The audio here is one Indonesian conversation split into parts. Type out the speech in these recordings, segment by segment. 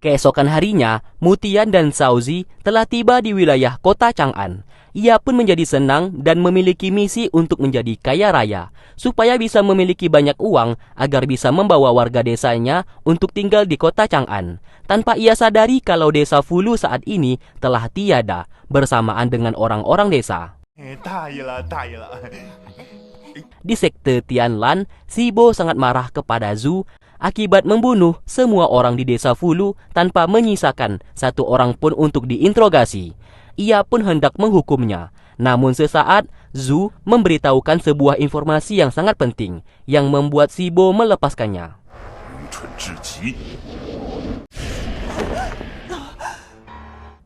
Keesokan harinya, Mutian dan Shaozi telah tiba di wilayah kota Chang'an. Ia pun menjadi senang dan memiliki misi untuk menjadi kaya raya, supaya bisa memiliki banyak uang agar bisa membawa warga desanya untuk tinggal di kota Chang'an. Tanpa ia sadari kalau desa Fulu saat ini telah tiada bersamaan dengan orang-orang desa. Di sekte Tianlan, Sibo sangat marah kepada Zhu akibat membunuh semua orang di desa Fulu tanpa menyisakan satu orang pun untuk diinterogasi. Ia pun hendak menghukumnya. Namun sesaat, Zhu memberitahukan sebuah informasi yang sangat penting yang membuat Sibo melepaskannya.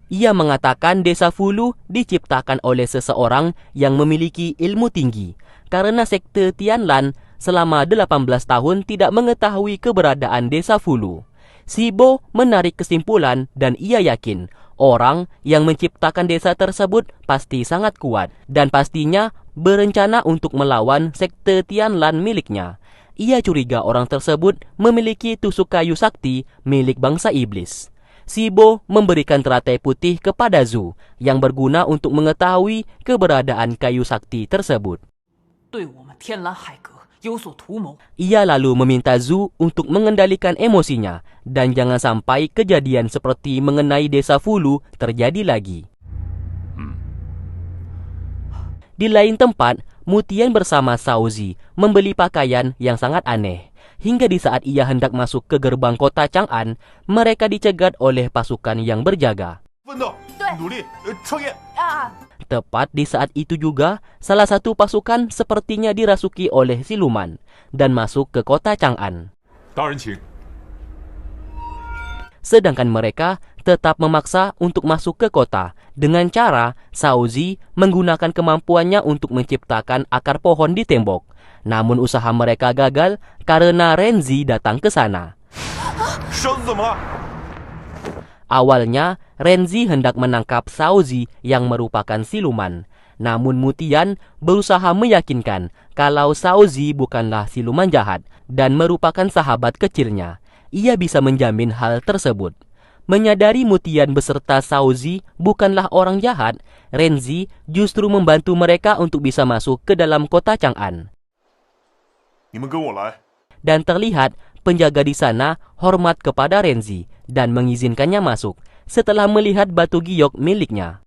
Ia mengatakan desa Fulu diciptakan oleh seseorang yang memiliki ilmu tinggi, karena sekte Tianlan selama 18 tahun tidak mengetahui keberadaan desa Fulu. Sibo menarik kesimpulan dan ia yakin orang yang menciptakan desa tersebut pasti sangat kuat dan pastinya berencana untuk melawan sekte Tianlan miliknya. Ia curiga orang tersebut memiliki tusuk kayu sakti milik bangsa iblis. Sibo memberikan teratai putih kepada Zhu yang berguna untuk mengetahui keberadaan kayu sakti tersebut. Ia lalu meminta Zhu untuk mengendalikan emosinya dan jangan sampai kejadian seperti mengenai desa Fulu terjadi lagi. Di lain tempat, Mutian bersama Shaozi membeli pakaian yang sangat aneh. Hingga di saat ia hendak masuk ke gerbang kota Chang'an, mereka dicegat oleh pasukan yang berjaga. Tepat di saat itu juga, salah satu pasukan sepertinya dirasuki oleh siluman dan masuk ke kota Chang'an. Sedangkan mereka tetap memaksa untuk masuk ke kota dengan cara Shaozi menggunakan kemampuannya untuk menciptakan akar pohon di tembok. Namun usaha mereka gagal karena Renzi datang ke sana. Awalnya, Renzi hendak menangkap Shaozi yang merupakan siluman. Namun Mutian berusaha meyakinkan kalau Shaozi bukanlah siluman jahat dan merupakan sahabat kecilnya. Ia bisa menjamin hal tersebut. Menyadari Mutian beserta Shaozi bukanlah orang jahat, Renzi justru membantu mereka untuk bisa masuk ke dalam kota Chang'an. Dan terlihat penjaga di sana hormat kepada Renzi dan mengizinkannya masuk setelah melihat batu giok miliknya.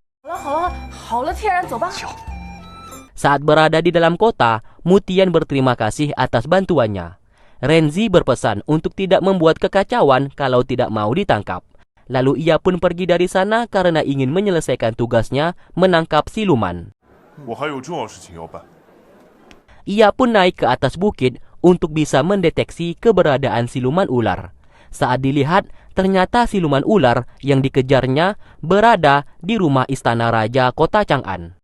Saat berada di dalam kota, Mutian berterima kasih atas bantuannya. Renzi berpesan untuk tidak membuat kekacauan kalau tidak mau ditangkap. Lalu ia pun pergi dari sana karena ingin menyelesaikan tugasnya menangkap siluman. Ia pun naik ke atas bukit untuk bisa mendeteksi keberadaan siluman ular. Saat dilihat, ternyata siluman ular yang dikejarnya berada di rumah istana raja kota Chang'an.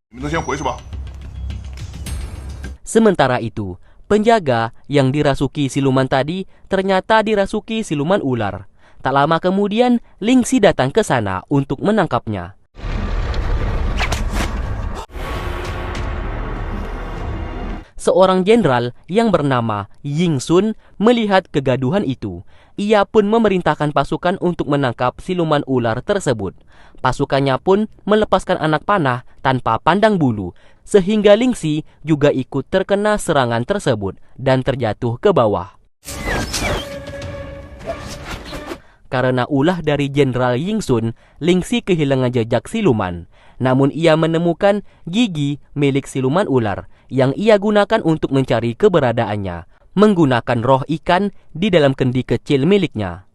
Sementara itu, penjaga yang dirasuki siluman tadi ternyata dirasuki siluman ular. Tak lama kemudian, Lingxi datang ke sana untuk menangkapnya. Seorang jenderal yang bernama Ying Sun melihat kegaduhan itu. Ia pun memerintahkan pasukan untuk menangkap siluman ular tersebut. Pasukannya pun melepaskan anak panah tanpa pandang bulu, sehingga Lingxi juga ikut terkena serangan tersebut dan terjatuh ke bawah. Karena ulah dari Jenderal Ying Sun, Lingxi kehilangan jejak siluman. Namun ia menemukan gigi milik siluman ular yang ia gunakan untuk mencari keberadaannya, menggunakan roh ikan di dalam kendi kecil miliknya.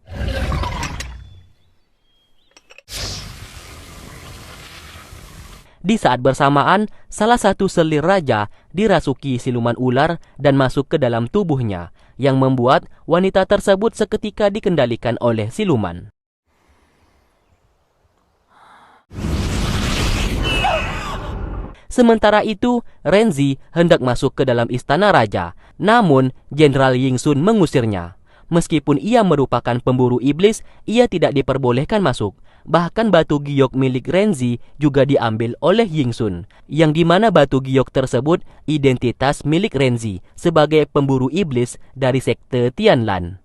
Di saat bersamaan, salah satu selir raja dirasuki siluman ular dan masuk ke dalam tubuhnya, yang membuat wanita tersebut seketika dikendalikan oleh siluman. Sementara itu, Renzi hendak masuk ke dalam istana raja, namun Jenderal Ying Sun mengusirnya. Meskipun ia merupakan pemburu iblis, ia tidak diperbolehkan masuk. Bahkan batu giok milik Renzi juga diambil oleh Ying Sun, yang dimana batu giok tersebut identitas milik Renzi sebagai pemburu iblis dari sekte Tianlan.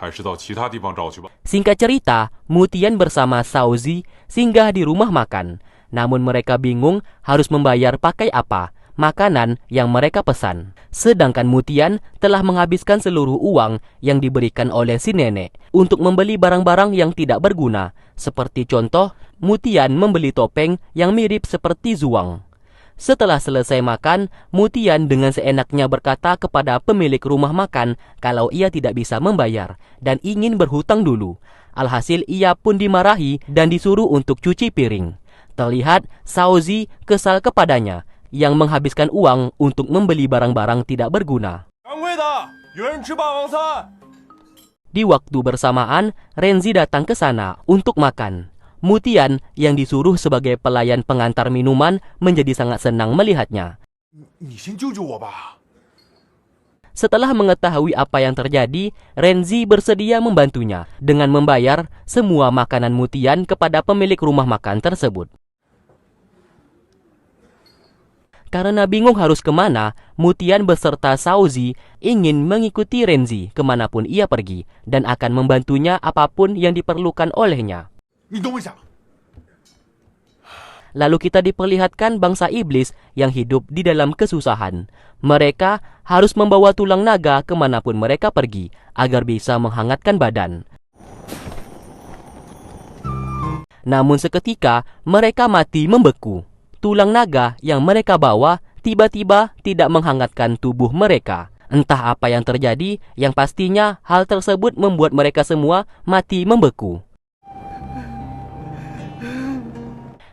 还是到其他地方找去吧。 Singkat cerita, Mutian bersama Shaozi singgah di rumah makan. Namun mereka bingung harus membayar pakai apa makanan yang mereka pesan. Sedangkan Mutian telah menghabiskan seluruh uang yang diberikan oleh si nenek untuk membeli barang-barang yang tidak berguna. Seperti contoh, Mutian membeli topeng yang mirip seperti Zhuang. Setelah selesai makan, Mutian dengan seenaknya berkata kepada pemilik rumah makan kalau ia tidak bisa membayar dan ingin berhutang dulu. Alhasil ia pun dimarahi dan disuruh untuk cuci piring. Terlihat Shaozi kesal kepadanya yang menghabiskan uang untuk membeli barang-barang tidak berguna. Di waktu bersamaan, Renzi datang ke sana untuk makan. Mutian yang disuruh sebagai pelayan pengantar minuman menjadi sangat senang melihatnya. Setelah mengetahui apa yang terjadi, Renzi bersedia membantunya dengan membayar semua makanan Mutian kepada pemilik rumah makan tersebut. Karena bingung harus kemana, Mutian beserta Shaozi ingin mengikuti Renzi kemanapun ia pergi dan akan membantunya apapun yang diperlukan olehnya. Lalu kita diperlihatkan bangsa iblis yang hidup di dalam kesusahan. Mereka harus membawa tulang naga kemanapun mereka pergi agar bisa menghangatkan badan. Namun seketika mereka mati membeku. Tulang naga yang mereka bawa tiba-tiba tidak menghangatkan tubuh mereka. Entah apa yang terjadi, yang pastinya hal tersebut membuat mereka semua mati membeku.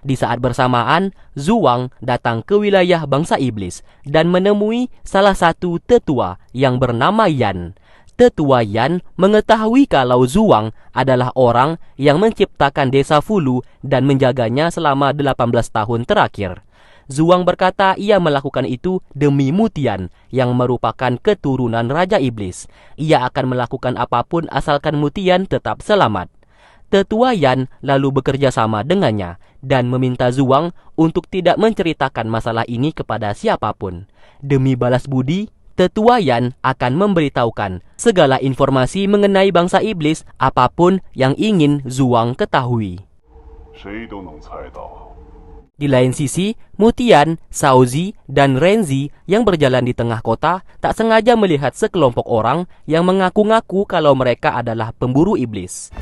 Di saat bersamaan, Zhuang datang ke wilayah bangsa iblis dan menemui salah satu tetua yang bernama Yan. Tetua Yan mengetahui kalau Zhuang adalah orang yang menciptakan desa Fulu dan menjaganya selama 18 tahun terakhir. Zhuang berkata ia melakukan itu demi Mutian yang merupakan keturunan Raja Iblis. Ia akan melakukan apapun asalkan Mutian tetap selamat. Tetua Yan lalu bekerja sama dengannya dan meminta Zhuang untuk tidak menceritakan masalah ini kepada siapapun. Demi balas budi, Tetua Yan akan memberitahukan segala informasi mengenai bangsa iblis apapun yang ingin Zhuang ketahui. Di lain sisi, Mutian, Shaozi, dan Renzi yang berjalan di tengah kota tak sengaja melihat sekelompok orang yang mengaku-ngaku kalau mereka adalah pemburu iblis.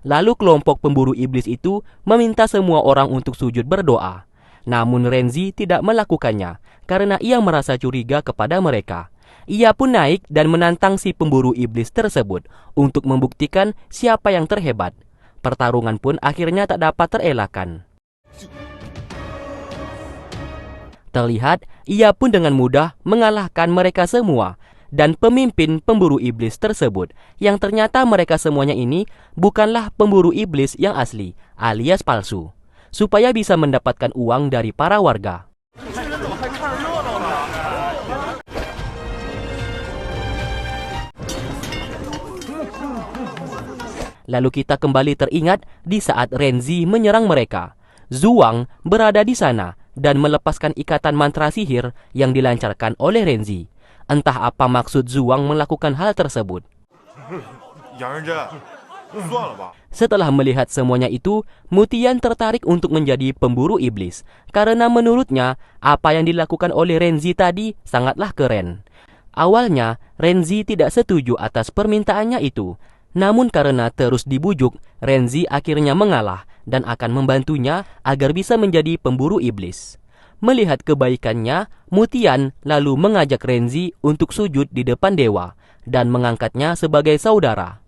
Lalu kelompok pemburu iblis itu meminta semua orang untuk sujud berdoa. Namun Renzi tidak melakukannya karena ia merasa curiga kepada mereka. Ia pun naik dan menantang si pemburu iblis tersebut untuk membuktikan siapa yang terhebat. Pertarungan pun akhirnya tak dapat terelakkan. Terlihat ia pun dengan mudah mengalahkan mereka semua. Dan pemimpin pemburu iblis tersebut yang ternyata mereka semuanya ini bukanlah pemburu iblis yang asli alias palsu, supaya bisa mendapatkan uang dari para warga. Lalu kita kembali teringat di saat Renzi menyerang mereka. Zhuang berada di sana dan melepaskan ikatan mantra sihir yang dilancarkan oleh Renzi. Entah apa maksud Zhuang melakukan hal tersebut. Setelah melihat semuanya itu, Mutian tertarik untuk menjadi pemburu iblis. Karena menurutnya, apa yang dilakukan oleh Renzi tadi sangatlah keren. Awalnya, Renzi tidak setuju atas permintaannya itu. Namun karena terus dibujuk, Renzi akhirnya mengalah dan akan membantunya agar bisa menjadi pemburu iblis. Melihat kebaikannya, Mutian lalu mengajak Renzi untuk sujud di depan dewa dan mengangkatnya sebagai saudara.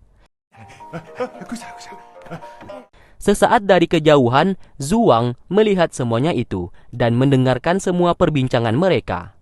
Sesaat dari kejauhan, Zhuang melihat semuanya itu dan mendengarkan semua perbincangan mereka.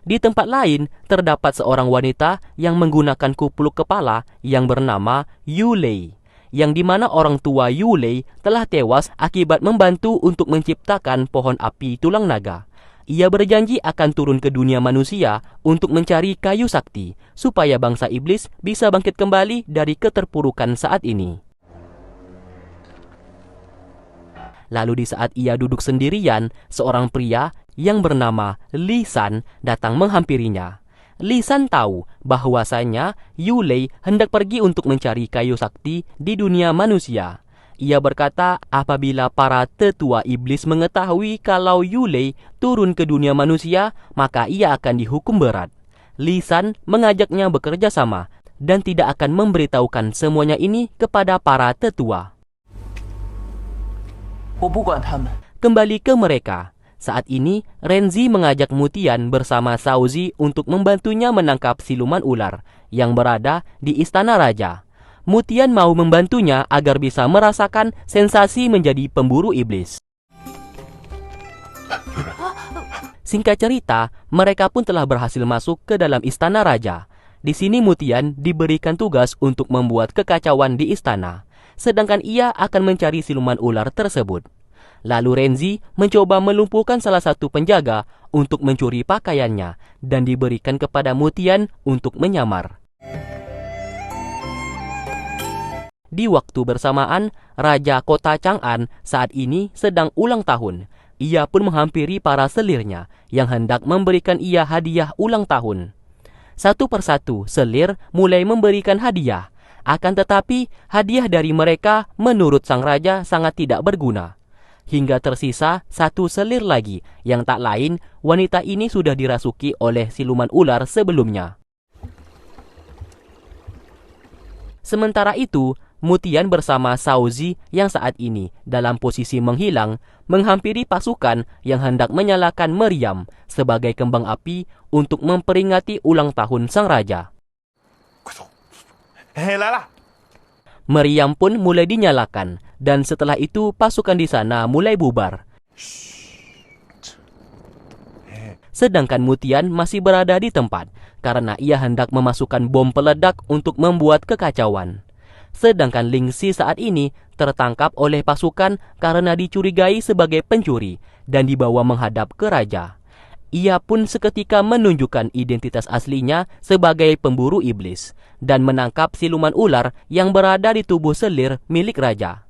Di tempat lain, terdapat seorang wanita yang menggunakan kupluk kepala yang bernama Yulei, yang dimana orang tua Yulei telah tewas akibat membantu untuk menciptakan pohon api tulang naga. Ia berjanji akan turun ke dunia manusia untuk mencari kayu sakti, supaya bangsa iblis bisa bangkit kembali dari keterpurukan saat ini. Lalu di saat ia duduk sendirian, seorang pria yang bernama Li San datang menghampirinya. Li San tahu bahwasanya Yulei hendak pergi untuk mencari kayu sakti di dunia manusia. Ia berkata apabila para tetua iblis mengetahui kalau Yulei turun ke dunia manusia, maka ia akan dihukum berat. Li San mengajaknya bekerja sama dan tidak akan memberitahukan semuanya ini kepada para tetua. Kembali ke mereka. Saat ini, Renzi mengajak Mutian bersama Shaozi untuk membantunya menangkap siluman ular yang berada di istana raja. Mutian mau membantunya agar bisa merasakan sensasi menjadi pemburu iblis. Singkat cerita, mereka pun telah berhasil masuk ke dalam istana raja. Di sini Mutian diberikan tugas untuk membuat kekacauan di istana, sedangkan ia akan mencari siluman ular tersebut. Lalu Renzi mencoba melumpuhkan salah satu penjaga untuk mencuri pakaiannya dan diberikan kepada Mutian untuk menyamar. Di waktu bersamaan, Raja Kota Chang'an saat ini sedang ulang tahun. Ia pun menghampiri para selirnya yang hendak memberikan ia hadiah ulang tahun. Satu persatu selir mulai memberikan hadiah. Akan tetapi, hadiah dari mereka menurut sang raja sangat tidak berguna. Hingga tersisa satu selir lagi yang tak lain wanita ini sudah dirasuki oleh siluman ular sebelumnya. Sementara itu, Mutian bersama Shaozi yang saat ini dalam posisi menghilang menghampiri pasukan yang hendak menyalakan meriam sebagai kembang api untuk memperingati ulang tahun sang raja. Meriam pun mulai dinyalakan dan setelah itu pasukan di sana mulai bubar. Sedangkan Mutian masih berada di tempat karena ia hendak memasukkan bom peledak untuk membuat kekacauan. Sedangkan Lingxi saat ini tertangkap oleh pasukan karena dicurigai sebagai pencuri dan dibawa menghadap ke raja. Ia pun seketika menunjukkan identitas aslinya sebagai pemburu iblis dan menangkap siluman ular yang berada di tubuh selir milik raja.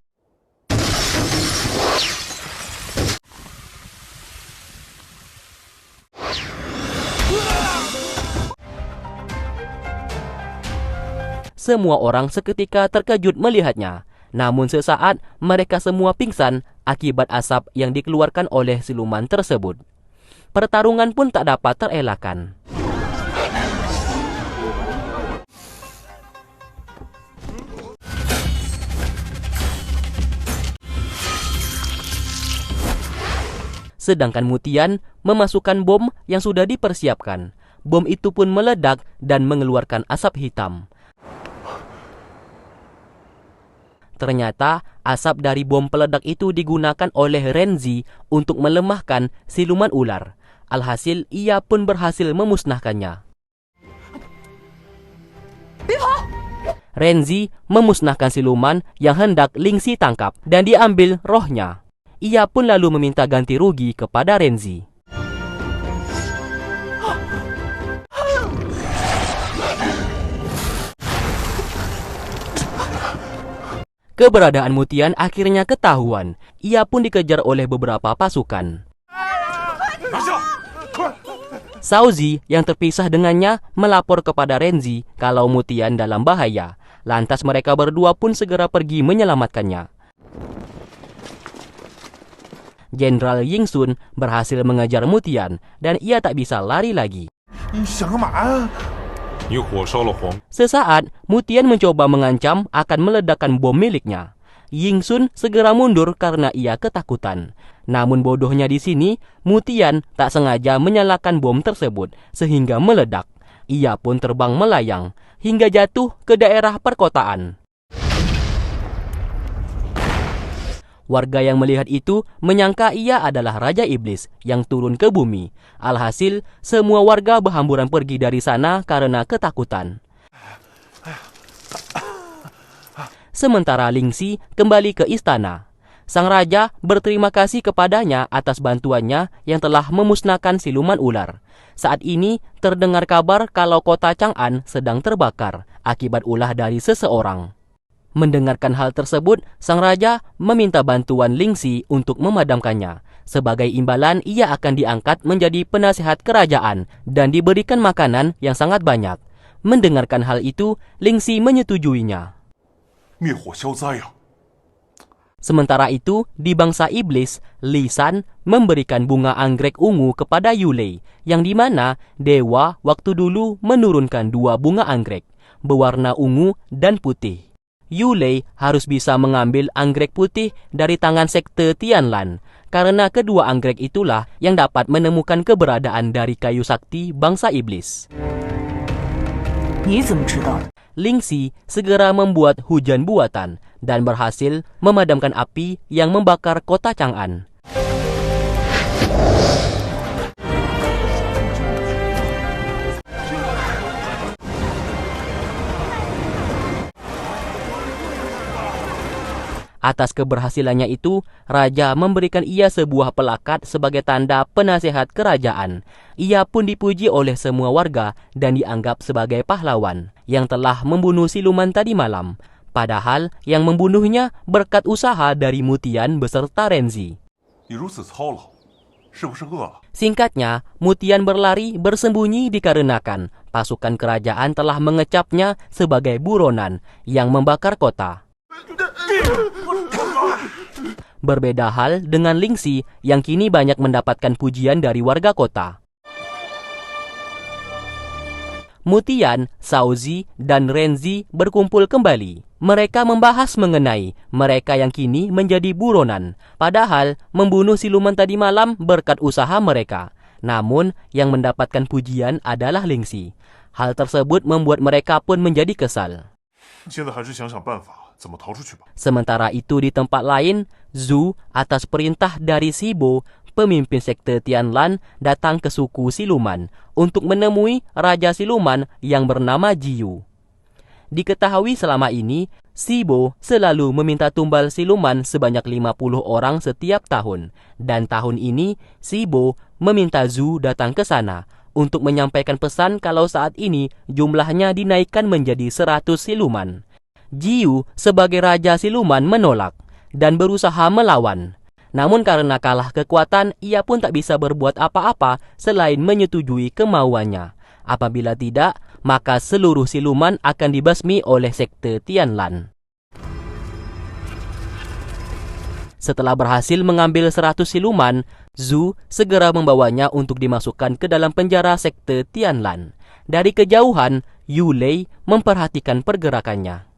Semua orang seketika terkejut melihatnya. Namun sesaat mereka semua pingsan akibat asap yang dikeluarkan oleh siluman tersebut. Pertarungan pun tak dapat terelakkan. Sedangkan Mutian memasukkan bom yang sudah dipersiapkan. Bom itu pun meledak dan mengeluarkan asap hitam. Ternyata asap dari bom peledak itu digunakan oleh Renzi untuk melemahkan siluman ular. Alhasil ia pun berhasil memusnahkannya. Renzi memusnahkan siluman yang hendak Lingxi tangkap dan diambil rohnya. Ia pun lalu meminta ganti rugi kepada Renzi. Keberadaan Mutian akhirnya ketahuan. Ia pun dikejar oleh beberapa pasukan. Shaozi yang terpisah dengannya melapor kepada Renzi kalau Mutian dalam bahaya. Lantas mereka berdua pun segera pergi menyelamatkannya. Jenderal Yingsun berhasil mengejar Mutian dan ia tak bisa lari lagi. Sesaat, Mutian mencoba mengancam akan meledakkan bom miliknya. Yingsun segera mundur karena ia ketakutan. Namun bodohnya di sini, Mutian tak sengaja menyalakan bom tersebut sehingga meledak. Ia pun terbang melayang hingga jatuh ke daerah perkotaan. Warga yang melihat itu menyangka ia adalah Raja Iblis yang turun ke bumi. Alhasil, semua warga berhamburan pergi dari sana karena ketakutan. Sementara Lingxi kembali ke istana. Sang raja berterima kasih kepadanya atas bantuannya yang telah memusnahkan siluman ular. Saat ini terdengar kabar kalau kota Chang'an sedang terbakar akibat ulah dari seseorang. Mendengarkan hal tersebut, sang raja meminta bantuan Lingxi untuk memadamkannya. Sebagai imbalan, ia akan diangkat menjadi penasehat kerajaan dan diberikan makanan yang sangat banyak. Mendengarkan hal itu, Lingxi menyetujuinya. 灭火消灾呀！ Sementara itu, di bangsa iblis, Li San memberikan bunga anggrek ungu kepada Yulei, yang dimana dewa waktu dulu menurunkan 2 bunga anggrek, berwarna ungu dan putih. Yulei harus bisa mengambil anggrek putih dari tangan sekte Tianlan, karena kedua anggrek itulah yang dapat menemukan keberadaan dari kayu sakti bangsa iblis. 你怎么知道的？ Lingxi segera membuat hujan buatan dan berhasil memadamkan api yang membakar kota Chang'an. Atas keberhasilannya itu, raja memberikan ia sebuah pelakat sebagai tanda penasehat kerajaan. Ia pun dipuji oleh semua warga dan dianggap sebagai pahlawan yang telah membunuh siluman tadi malam. Padahal yang membunuhnya berkat usaha dari Mutian beserta Renzi. 你如此操劳，是不是饿了？ Singkatnya, Mutian berlari bersembunyi dikarenakan pasukan kerajaan telah mengecapnya sebagai buronan yang membakar kota. Berbeda hal dengan Lingxi yang kini banyak mendapatkan pujian dari warga kota. Mutian, Shaozi, dan Renzi berkumpul kembali. Mereka membahas mengenai mereka yang kini menjadi buronan, padahal membunuh siluman tadi malam berkat usaha mereka. Namun, yang mendapatkan pujian adalah Lingxi. Hal tersebut membuat mereka pun menjadi kesal. 现在还是想想办法怎么逃出去吧。 Sementara itu di tempat lain, Zhu atas perintah dari Shibo, pemimpin sekte Tianlan, datang ke suku siluman untuk menemui Raja Siluman yang bernama Jiyu. Diketahui selama ini, Shibo selalu meminta tumbal siluman sebanyak 50 orang setiap tahun. Dan tahun ini, Shibo meminta Zhu datang ke sana untuk menyampaikan pesan kalau saat ini jumlahnya dinaikkan menjadi 100 siluman. Jiyu sebagai Raja Siluman menolak dan berusaha melawan. Namun karena kalah kekuatan, ia pun tak bisa berbuat apa-apa selain menyetujui kemauannya. Apabila tidak, maka seluruh siluman akan dibasmi oleh sekte Tianlan. Setelah berhasil mengambil 100 siluman, Zhu segera membawanya untuk dimasukkan ke dalam penjara sekte Tianlan. Dari kejauhan, Yulei memperhatikan pergerakannya.